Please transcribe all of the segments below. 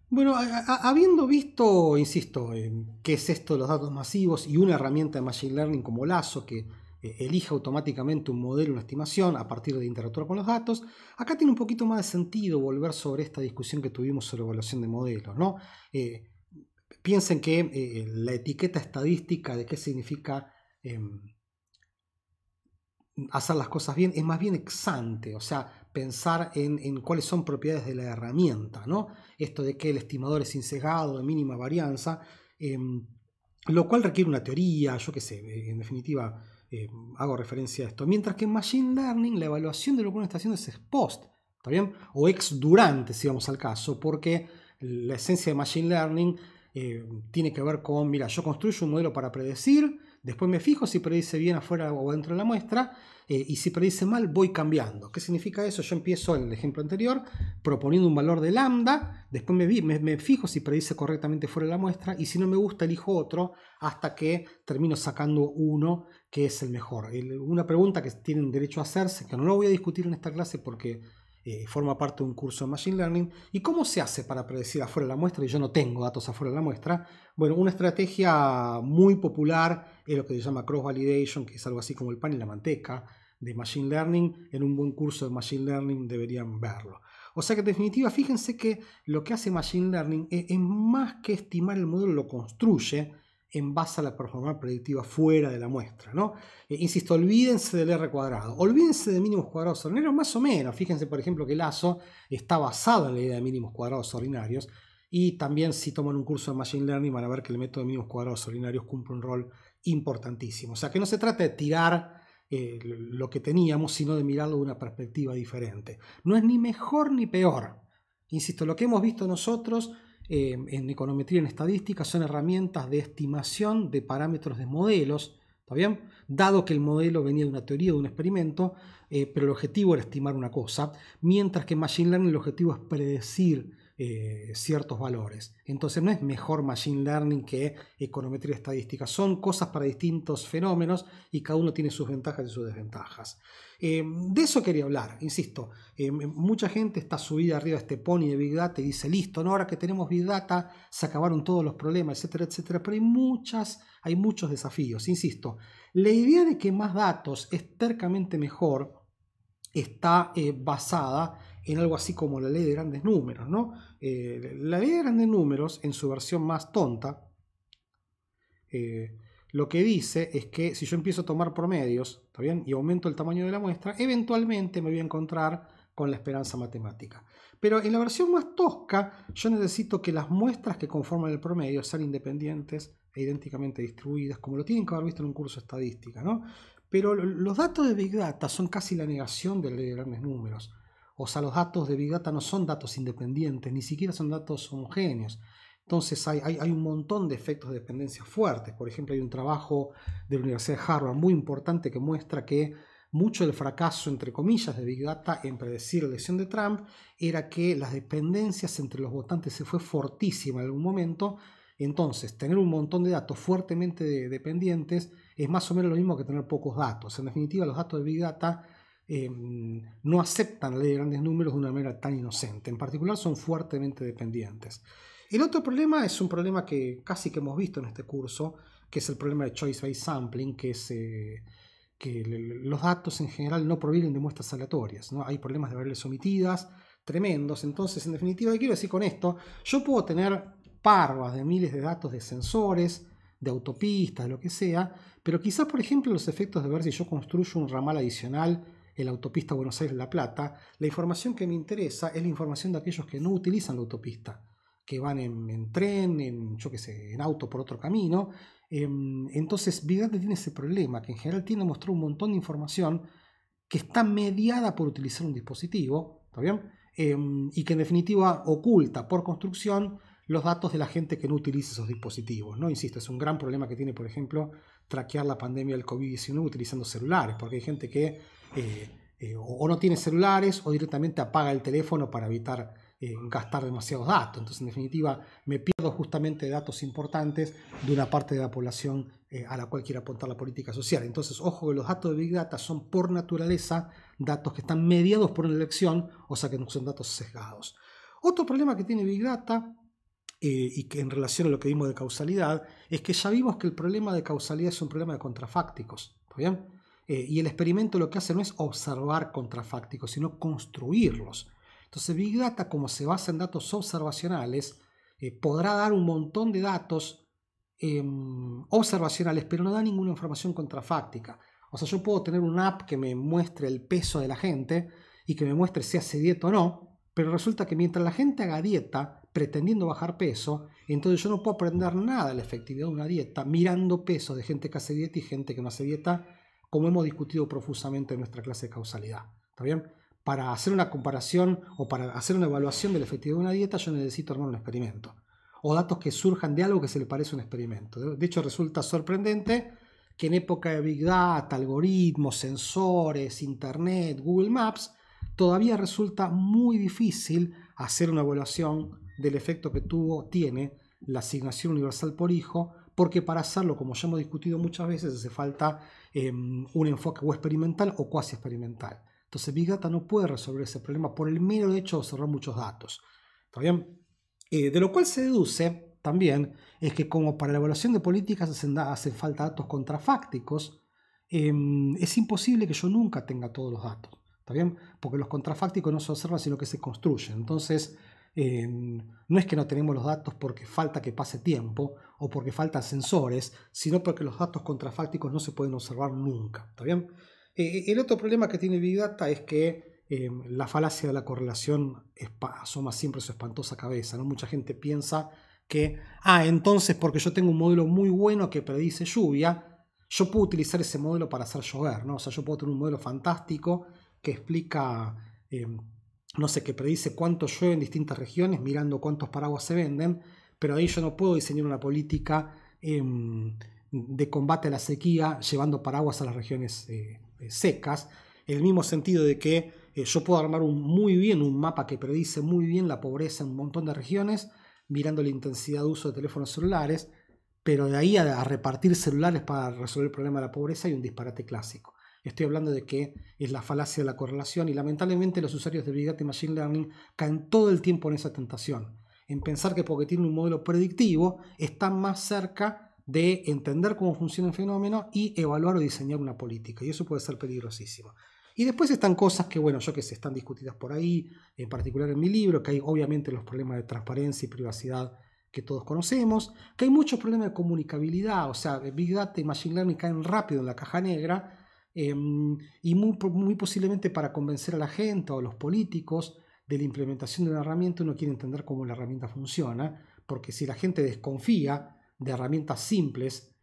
Bueno, habiendo visto, insisto, qué es esto de los datos masivos y una herramienta de Machine Learning como Lasso que elige automáticamente un modelo, una estimación a partir de interactuar con los datos, acá tiene un poquito más de sentido volver sobre esta discusión que tuvimos sobre evaluación de modelos, ¿no? Eh, Piensen que la etiqueta estadística de qué significa hacer las cosas bien es más bien ex ante, o sea, pensar en cuáles son propiedades de la herramienta, ¿no? Esto de que el estimador es insesgado, de mínima varianza, eh, lo cual requiere una teoría, yo qué sé, en definitiva hago referencia a esto. Mientras que en Machine Learning la evaluación de lo que uno está haciendo es ex post, ¿está bien? O ex durante, si vamos al caso, porque la esencia de Machine Learning tiene que ver con, mira, yo construyo un modelo para predecir, después me fijo si predice bien afuera o dentro de la muestra, y si predice mal voy cambiando. ¿Qué significa eso? Yo empiezo en el ejemplo anterior proponiendo un valor de lambda, después me fijo si predice correctamente fuera de la muestra, y si no me gusta elijo otro hasta que termino sacando uno que es el mejor. Una pregunta que tienen derecho a hacerse, que no lo voy a discutir en esta clase porque forma parte de un curso de Machine Learning. ¿Y cómo se hace para predecir afuera de la muestra? Y yo no tengo datos afuera de la muestra. Bueno, una estrategia muy popular es lo que se llama Cross Validation, que es algo así como el pan y la manteca de Machine Learning. En un buen curso de Machine Learning deberían verlo. O sea que en definitiva, fíjense que lo que hace Machine Learning es más que estimar el modelo, lo construye en base a la performance predictiva fuera de la muestra, ¿no? Insisto, olvídense del R cuadrado, olvídense de mínimos cuadrados ordinarios, más o menos. Fíjense, por ejemplo, que Lasso está basado en la idea de mínimos cuadrados ordinarios, y también si toman un curso de Machine Learning van a ver que el método de mínimos cuadrados ordinarios cumple un rol importantísimo. O sea, que no se trata de tirar lo que teníamos, sino de mirarlo de una perspectiva diferente. No es ni mejor ni peor. Insisto, lo que hemos visto nosotros en econometría y en estadística son herramientas de estimación de parámetros de modelos, ¿está bien? Dado que el modelo venía de una teoría, de un experimento, pero el objetivo era estimar una cosa, mientras que en Machine Learning el objetivo es predecir ciertos valores. Entonces no es mejor Machine Learning que econometría y estadística, son cosas para distintos fenómenos y cada uno tiene sus ventajas y sus desventajas. De eso quería hablar, insisto, mucha gente está subida arriba de este pony de Big Data y dice, listo, ¿no? Ahora que tenemos Big Data se acabaron todos los problemas, etcétera, etcétera, pero hay muchos desafíos, insisto. La idea de que más datos es tercamente mejor está basada en algo así como la ley de grandes números, ¿no? La ley de grandes números, en su versión más tonta, lo que dice es que si yo empiezo a tomar promedios, ¿está bien? Y aumento el tamaño de la muestra, eventualmente me voy a encontrar con la esperanza matemática. Pero en la versión más tosca, yo necesito que las muestras que conforman el promedio sean independientes e idénticamente distribuidas, como lo tienen que haber visto en un curso de estadística, ¿no? Pero los datos de Big Data son casi la negación de la ley de grandes números. O sea, los datos de Big Data no son datos independientes, ni siquiera son datos homogéneos. Entonces hay un montón de efectos de dependencia fuertes. Por ejemplo, hay un trabajo de la Universidad de Harvard muy importante que muestra que mucho del fracaso, entre comillas, de Big Data en predecir la elección de Trump era que las dependencias entre los votantes se fue fortísima en algún momento. Entonces, tener un montón de datos fuertemente dependientes es más o menos lo mismo que tener pocos datos. En definitiva, los datos de Big Data no aceptan la ley de grandes números de una manera tan inocente. En particular, son fuertemente dependientes. El otro problema es un problema que casi que hemos visto en este curso, que es el problema de choice-based sampling, que es que los datos en general no provienen de muestras aleatorias, ¿no? Hay problemas de variables omitidas tremendos. Entonces, en definitiva, ¿qué quiero decir con esto? Yo puedo tener parvas de miles de datos de sensores, de autopistas, de lo que sea, pero quizás, por ejemplo, los efectos de ver si yo construyo un ramal adicional en la autopista Buenos Aires-La Plata, la información que me interesa es la información de aquellos que no utilizan la autopista, que van en tren, yo qué sé, en auto por otro camino. Entonces Big Data tiene ese problema, que en general tiende a mostrar un montón de información que está mediada por utilizar un dispositivo, ¿está bien? Y que en definitiva oculta por construcción los datos de la gente que no utiliza esos dispositivos, ¿no? Insisto, es un gran problema que tiene, por ejemplo, traquear la pandemia del COVID-19 utilizando celulares, porque hay gente que o no tiene celulares o directamente apaga el teléfono para evitar gastar demasiados datos. Entonces, en definitiva, me pierdo justamente datos importantes de una parte de la población a la cual quiere apuntar la política social. Entonces, ojo que los datos de Big Data son por naturaleza datos que están mediados por una elección, o sea que no son datos sesgados. Otro problema que tiene Big Data y que en relación a lo que vimos de causalidad, es que ya vimos que el problema de causalidad es un problema de contrafácticos. ¿Está bien? Y el experimento lo que hace no es observar contrafácticos, sino construirlos. Entonces Big Data, como se basa en datos observacionales, podrá dar un montón de datos observacionales, pero no da ninguna información contrafáctica. O sea, yo puedo tener una app que me muestre el peso de la gente y que me muestre si hace dieta o no, pero resulta que mientras la gente haga dieta pretendiendo bajar peso, entonces yo no puedo aprender nada de la efectividad de una dieta mirando pesos de gente que hace dieta y gente que no hace dieta, como hemos discutido profusamente en nuestra clase de causalidad. ¿Está bien? Para hacer una comparación o para hacer una evaluación de la efectividad de una dieta, yo necesito armar un experimento. O datos que surjan de algo que se le parece a un experimento. De hecho, resulta sorprendente que en época de Big Data, algoritmos, sensores, Internet, Google Maps, todavía resulta muy difícil hacer una evaluación del efecto que tiene la asignación universal por hijo, porque para hacerlo, como ya hemos discutido muchas veces, hace falta un enfoque o experimental o cuasi experimental. Entonces Big Data no puede resolver ese problema por el mero hecho de observar muchos datos. ¿Está bien? De lo cual se deduce también es que como para la evaluación de políticas hacen falta datos contrafácticos, es imposible que yo nunca tenga todos los datos. ¿Está bien? Porque los contrafácticos no se observan, sino que se construyen. Entonces, no es que no tenemos los datos porque falta que pase tiempo o porque faltan sensores, sino porque los datos contrafácticos no se pueden observar nunca. ¿Está bien? El otro problema que tiene Big Data es que la falacia de la correlación asoma siempre su espantosa cabeza, ¿no? Mucha gente piensa que, entonces porque yo tengo un modelo muy bueno que predice lluvia, yo puedo utilizar ese modelo para hacer llover, ¿no? O sea, yo puedo tener un modelo fantástico que explica, no sé, que predice cuánto llueve en distintas regiones mirando cuántos paraguas se venden, pero ahí yo no puedo diseñar una política de combate a la sequía llevando paraguas a las regiones secas, en el mismo sentido de que yo puedo armar muy bien un mapa que predice muy bien la pobreza en un montón de regiones mirando la intensidad de uso de teléfonos celulares, pero de ahí a repartir celulares para resolver el problema de la pobreza hay un disparate clásico. Estoy hablando de que es la falacia de la correlación y lamentablemente los usuarios de Big Data y Machine Learning caen todo el tiempo en esa tentación, en pensar que porque tienen un modelo predictivo están más cerca de entender cómo funciona el fenómeno y evaluar o diseñar una política, y eso puede ser peligrosísimo. Y después están cosas que, bueno, yo que sé, están discutidas por ahí, en particular en mi libro, que hay obviamente los problemas de transparencia y privacidad que todos conocemos, que hay muchos problemas de comunicabilidad, o sea, Big Data y Machine Learning caen rápido en la caja negra, y muy posiblemente para convencer a la gente o a los políticos de la implementación de una herramienta uno quiere entender cómo la herramienta funciona, porque si la gente desconfía de herramientas simples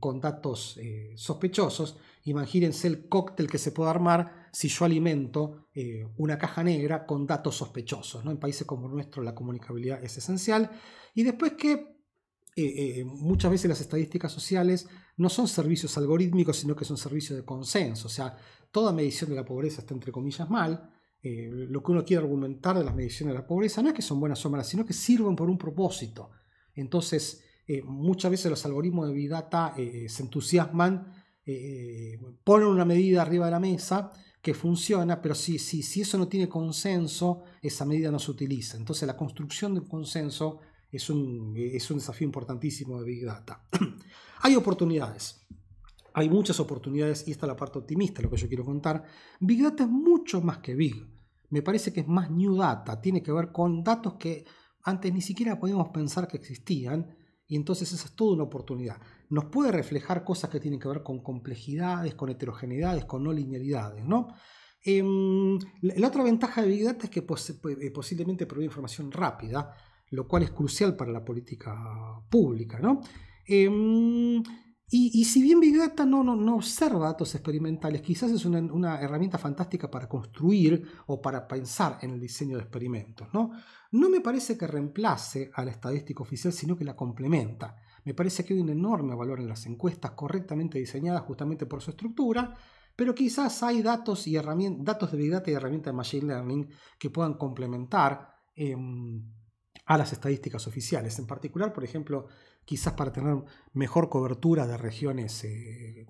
con datos sospechosos, imagínense el cóctel que se puede armar si yo alimento una caja negra con datos sospechosos, ¿no? En países como el nuestro la comunicabilidad es esencial. Y después que muchas veces las estadísticas sociales no son servicios algorítmicos, sino que son servicios de consenso. O sea, toda medición de la pobreza está entre comillas mal. Lo que uno quiere argumentar de las mediciones de la pobreza no es que son buenas o malas, sino que sirven por un propósito. Entonces, muchas veces los algoritmos de Big Data se entusiasman, ponen una medida arriba de la mesa que funciona, pero si eso no tiene consenso, esa medida no se utiliza. Entonces la construcción del consenso es un desafío importantísimo de Big Data. Hay oportunidades. Hay muchas oportunidades y esta es la parte optimista, lo que yo quiero contar. Big Data es mucho más que Big. Me parece que es más New Data. Tiene que ver con datos que antes ni siquiera podíamos pensar que existían. Y entonces esa es toda una oportunidad. Nos puede reflejar cosas que tienen que ver con complejidades, con heterogeneidades, con no linealidades, ¿no? La otra ventaja de Big Data es que posiblemente provee información rápida, lo cual es crucial para la política pública, ¿no? Y si bien Big Data no observa datos experimentales, quizás es una herramienta fantástica para construir o para pensar en el diseño de experimentos, ¿no? No me parece que reemplace a la estadística oficial, sino que la complementa. Me parece que hay un enorme valor en las encuestas correctamente diseñadas justamente por su estructura, pero quizás hay datos de Big Data y herramientas de Machine Learning que puedan complementar a las estadísticas oficiales. En particular, por ejemplo, quizás para tener mejor cobertura de regiones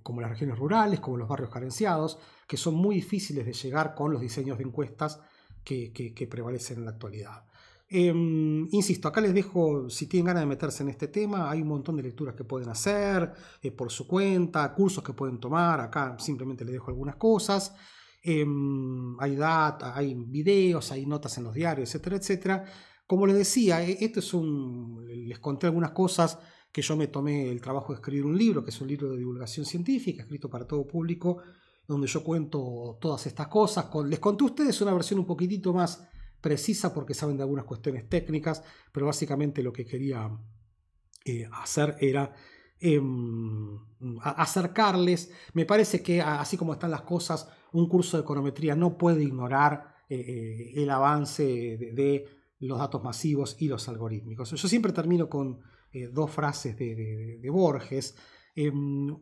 como las regiones rurales, como los barrios carenciados, que son muy difíciles de llegar con los diseños de encuestas que prevalecen en la actualidad. Insisto, acá les dejo, si tienen ganas de meterse en este tema, hay un montón de lecturas que pueden hacer por su cuenta, cursos que pueden tomar, acá simplemente les dejo algunas cosas. Hay data, hay videos, hay notas en los diarios, etcétera, etcétera. Como les decía, les conté algunas cosas que yo me tomé el trabajo de escribir un libro, que es un libro de divulgación científica, escrito para todo público, donde yo cuento todas estas cosas. Les conté a ustedes una versión un poquitito más precisa porque saben de algunas cuestiones técnicas, pero básicamente lo que quería hacer era acercarles. Me parece que así como están las cosas, un curso de econometría no puede ignorar el avance de los datos masivos y los algorítmicos. Yo siempre termino con dos frases de Borges.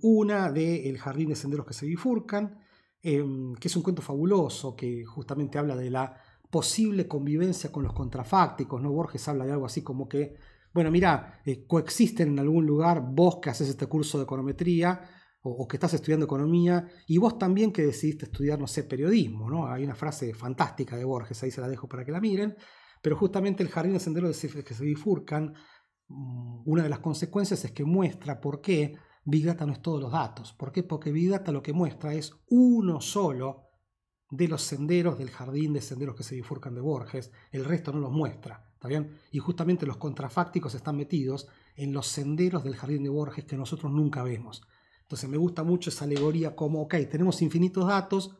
Una de El jardín de senderos que se bifurcan, que es un cuento fabuloso que justamente habla de la posible convivencia con los contrafácticos, ¿no? Borges habla de algo así como que, bueno, mira, coexisten en algún lugar vos que haces este curso de econometría o que estás estudiando economía y vos también que decidiste estudiar, no sé, periodismo, ¿no? Hay una frase fantástica de Borges, ahí se la dejo para que la miren, pero justamente el jardín de senderos que se bifurcan, una de las consecuencias es que muestra por qué Big Data no es todos los datos. ¿Por qué? Porque Big Data lo que muestra es uno solo de los senderos del jardín de senderos que se bifurcan de Borges, el resto no los muestra, ¿está bien? Y justamente los contrafácticos están metidos en los senderos del jardín de Borges que nosotros nunca vemos. Entonces me gusta mucho esa alegoría como, ok, tenemos infinitos datos,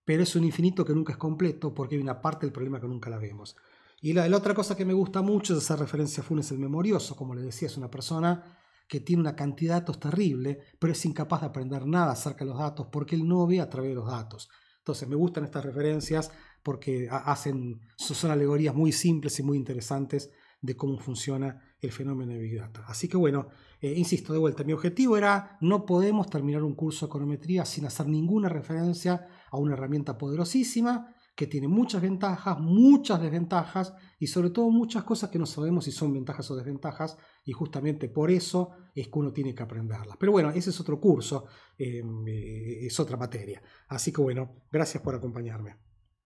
pero es un infinito que nunca es completo porque hay una parte del problema que nunca la vemos. Y la otra cosa que me gusta mucho es hacer referencia a Funes el Memorioso, como les decía, es una persona que tiene una cantidad de datos terrible, pero es incapaz de aprender nada acerca de los datos porque él no ve a través de los datos. Entonces me gustan estas referencias porque son alegorías muy simples y muy interesantes de cómo funciona el fenómeno de Big Data. Así que bueno, insisto de vuelta, mi objetivo era, no podemos terminar un curso de econometría sin hacer ninguna referencia a una herramienta poderosísima que tiene muchas ventajas, muchas desventajas y sobre todo muchas cosas que no sabemos si son ventajas o desventajas y justamente por eso es que uno tiene que aprenderlas. Pero bueno, ese es otro curso, es otra materia. Así que bueno, gracias por acompañarme.